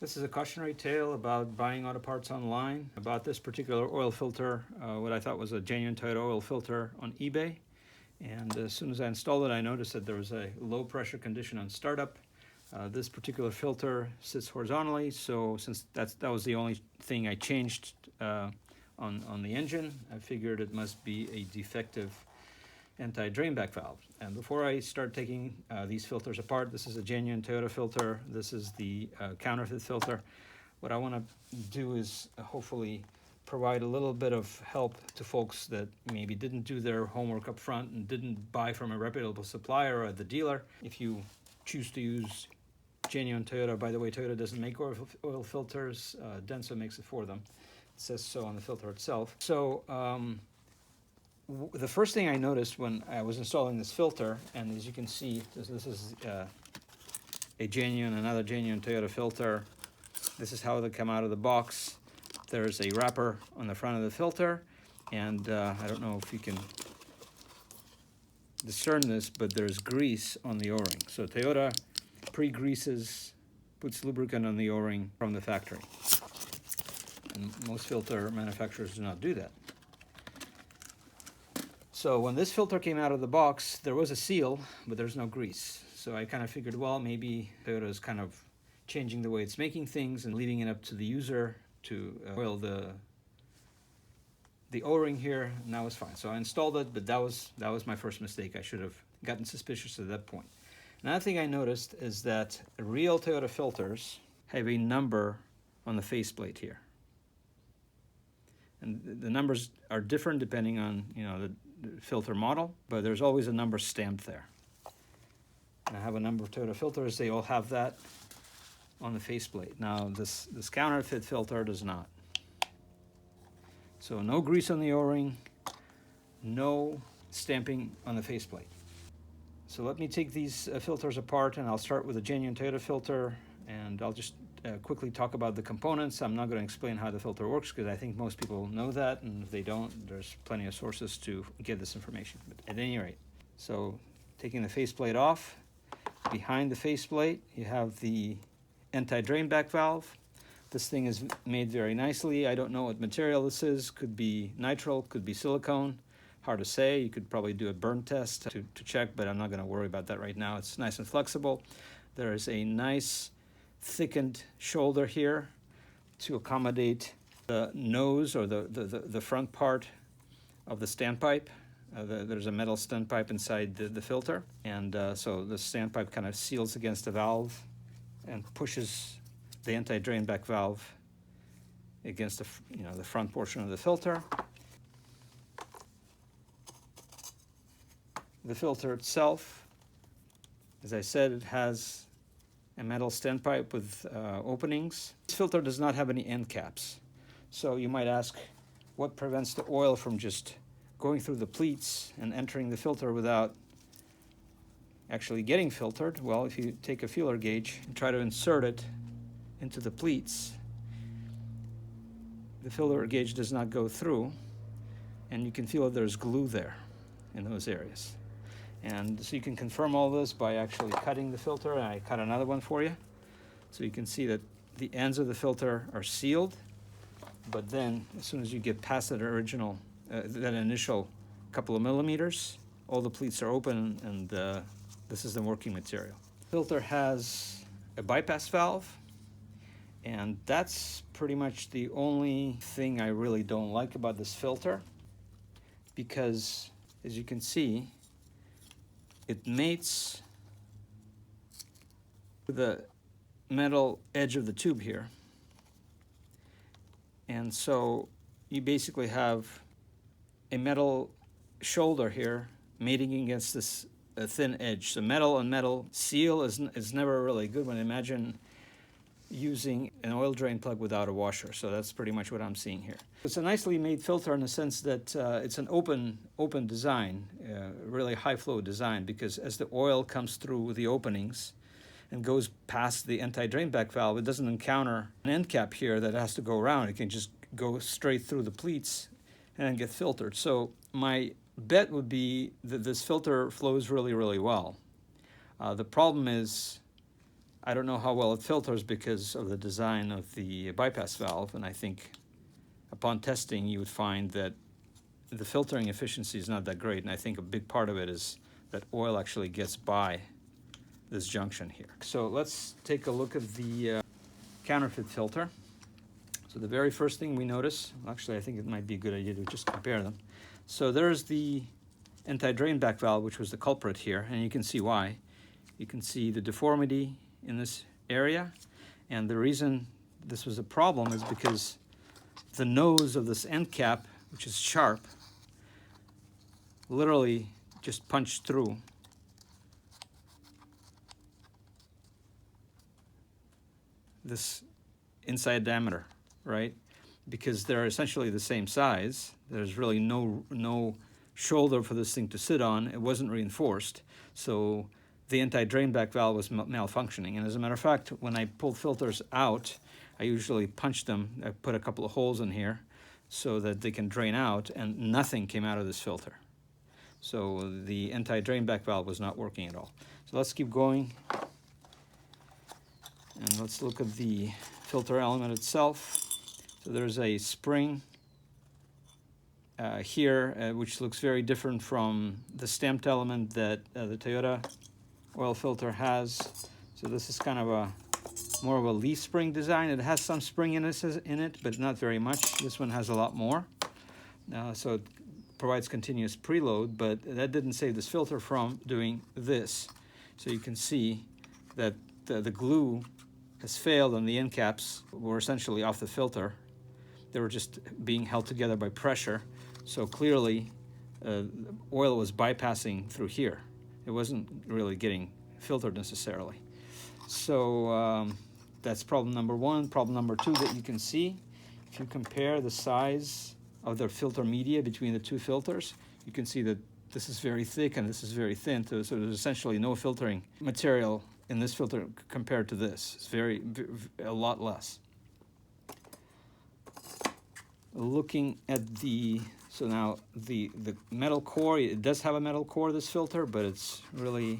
This is a cautionary tale about buying auto parts online. I bought this particular oil filter, what I thought was a genuine Toyota oil filter, on eBay. And as soon as I installed it, I noticed that there was a low pressure condition on startup. This particular filter sits horizontally, so since that was the only thing I changed on the engine, I figured it must be a defective anti-drain back valve. And before I start taking these filters apart, this is a genuine Toyota filter. This is the counterfeit filter. What I want to do is hopefully provide a little bit of help to folks that maybe didn't do their homework up front and didn't buy from a reputable supplier or at the dealer. If you choose to use genuine Toyota, by the way, Toyota doesn't make oil filters. Denso makes it for them. It says so on the filter itself. So the first thing I noticed when I was installing this filter, and as you can see, this is another genuine Toyota filter. This is how they come out of the box. There's a wrapper on the front of the filter, and I don't know if you can discern this, but there's grease on the O-ring. So Toyota pre-greases, puts lubricant on the O-ring from the factory. And most filter manufacturers do not do that. So when this filter came out of the box, there was a seal, but there's no grease. So I kind of figured, well, maybe Toyota is kind of changing the way it's making things and leaving it up to the user to oil the O-ring here, and that was fine. So I installed it, but that was my first mistake. I should have gotten suspicious at that point. Another thing I noticed is that real Toyota filters have a number on the faceplate here. And the numbers are different depending on, the filter model, but there's always a number stamped there. And I have a number of Toyota filters, they all have that on the faceplate. Now this counterfeit filter does not. So no grease on the O-ring, no stamping on the faceplate. So let me take these filters apart, and I'll start with a genuine Toyota filter, and I'll just quickly talk about the components. I'm not going to explain how the filter works because I think most people know that, and if they don't, there's plenty of sources to get this information. But at any rate, so taking the faceplate off, behind the faceplate you have the anti-drain back valve. This thing is made very nicely. I don't know what material this is. Could be nitrile, could be silicone. Hard to say. You could probably do a burn test to check, but I'm not going to worry about that right now. It's nice and flexible. There is a nice thickened shoulder here to accommodate the nose or the front part of the standpipe. There's a metal standpipe inside the filter, and so the standpipe kind of seals against the valve and pushes the anti-drain back valve against the front portion of the filter. The filter itself, as I said, it has a metal standpipe with openings. This filter does not have any end caps. So you might ask, what prevents the oil from just going through the pleats and entering the filter without actually getting filtered? Well, if you take a feeler gauge and try to insert it into the pleats, the feeler gauge does not go through, and you can feel that there's glue there in those areas. And so you can confirm all this by actually cutting the filter, and I cut another one for you. So you can see that the ends of the filter are sealed, but then as soon as you get past that initial couple of millimeters, all the pleats are open, and this is the working material. The filter has a bypass valve, and that's pretty much the only thing I really don't like about this filter, because as you can see, it mates with the metal edge of the tube here. And so you basically have a metal shoulder here mating against this thin edge. So metal on metal seal is never really good. When imagine using an oil drain plug without a washer. So that's pretty much what I'm seeing here. It's a nicely made filter in the sense that it's an open design, really high flow design, because as the oil comes through the openings and goes past the anti-drain back valve, it doesn't encounter an end cap here that has to go around. It can just go straight through the pleats and get filtered. So my bet would be that this filter flows really, really well. The problem is I don't know how well it filters because of the design of the bypass valve, and I think upon testing you would find that the filtering efficiency is not that great, and I think a big part of it is that oil actually gets by this junction here. So let's take a look at the counterfeit filter. So the very first thing we notice, actually I think it might be a good idea to just compare them. So there's the anti-drain back valve, which was the culprit here, and you can see why. You can see the deformity in this area, and the reason this was a problem is because the nose of this end cap, which is sharp, literally just punched through this inside diameter, right? Because they're essentially the same size. There's really no shoulder for this thing to sit on. It wasn't reinforced, so the anti-drain back valve was malfunctioning. And as a matter of fact, when I pull filters out, I usually punch them. I put a couple of holes in here so that they can drain out, and nothing came out of this filter. So the anti-drain back valve was not working at all. So let's keep going, and let's look at the filter element itself. So there's a spring here, which looks very different from the stamped element that the Toyota oil filter has. So this is kind of more of a leaf spring design. It has some spring in it, but not very much. This one has a lot more. So it provides continuous preload, but that didn't save this filter from doing this. So you can see that the glue has failed, and the end caps were essentially off the filter. They were just being held together by pressure. So clearly, oil was bypassing through here. It wasn't really getting filtered necessarily. So that's problem number one. Problem number two that you can see, if you compare the size of the filter media between the two filters, you can see that this is very thick and this is very thin. So there's essentially no filtering material in this filter compared to this. It's a lot less. Looking at so now the metal core, it does have a metal core, this filter, but it's really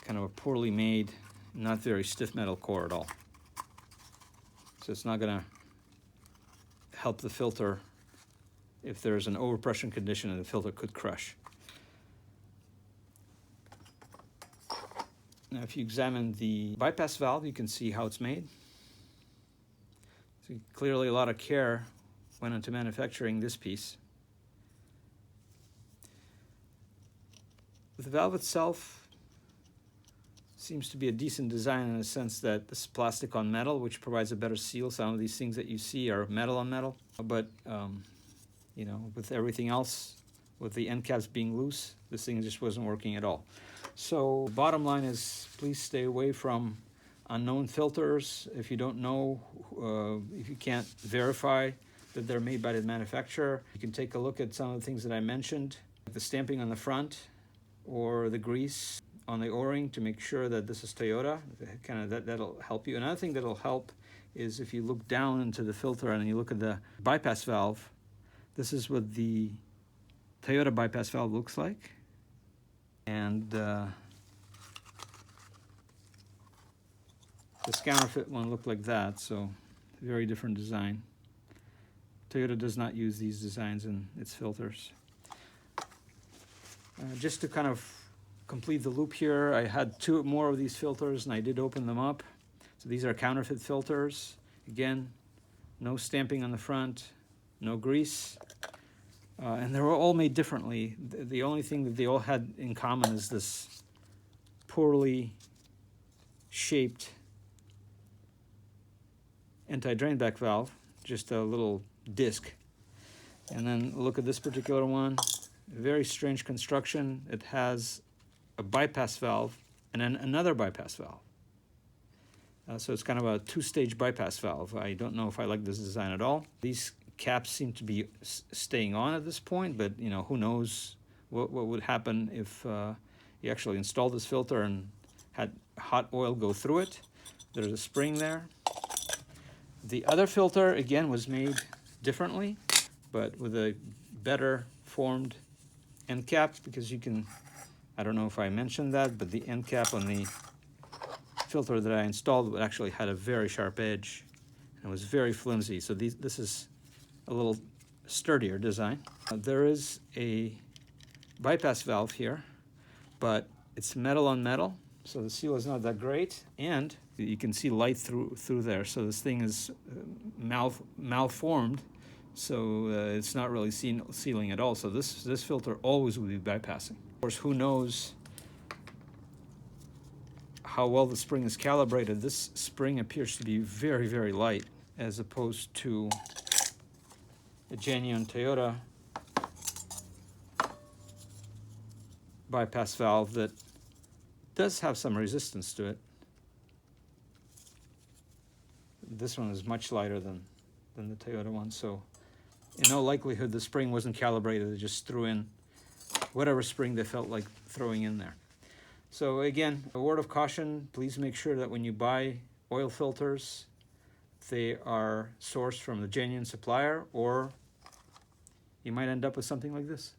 kind of a poorly made, not very stiff metal core at all. So it's not going to help the filter if there's an overpressure condition, and the filter could crush. Now if you examine the bypass valve, you can see how it's made. So clearly a lot of care went into manufacturing this piece. The valve itself seems to be a decent design in the sense that this is plastic on metal, which provides a better seal. Some of these things that you see are metal on metal, but you know, with everything else, with the end caps being loose, this thing just wasn't working at all. So bottom line is, please stay away from unknown filters. If you don't know, if you can't verify that they're made by the manufacturer, you can take a look at some of the things that I mentioned, like the stamping on the front or the grease on the O-ring to make sure that this is Toyota. That'll help you. Another thing that'll help is if you look down into the filter and you look at the bypass valve. This is what the Toyota bypass valve looks like, and this counterfeit one looked like that, so very different design. Toyota does not use these designs in its filters. Just to kind of complete the loop here, I had two more of these filters and I did open them up. So these are counterfeit filters. Again, no stamping on the front, no grease, and they were all made differently. The only thing that they all had in common is this poorly shaped anti-drain back valve, just a little disc. And then look at this particular one, very strange construction. It has a bypass valve and then another bypass valve. So it's kind of a two-stage bypass valve. I don't know if I like this design at all. These caps seem to be staying on at this point, but you know, who knows what would happen if you actually installed this filter and had hot oil go through it. There's a spring there. The other filter, again, was made differently, but with a better formed end cap, because you can, I don't know if I mentioned that, but the end cap on the filter that I installed actually had a very sharp edge and was very flimsy. So this is a little sturdier design. There is a bypass valve here, but it's metal on metal, so the seal is not that great, and you can see light through there. So this thing is malformed, so it's not really sealing at all. So this filter always will be bypassing. Of course, who knows how well the spring is calibrated. This spring appears to be very, very light, as opposed to a genuine Toyota bypass valve that does have some resistance to it. This one is much lighter than the Toyota one, so in all likelihood the spring wasn't calibrated. They just threw in whatever spring they felt like throwing in there. So again, a word of caution, please make sure that when you buy oil filters, they are sourced from the genuine supplier, or you might end up with something like this.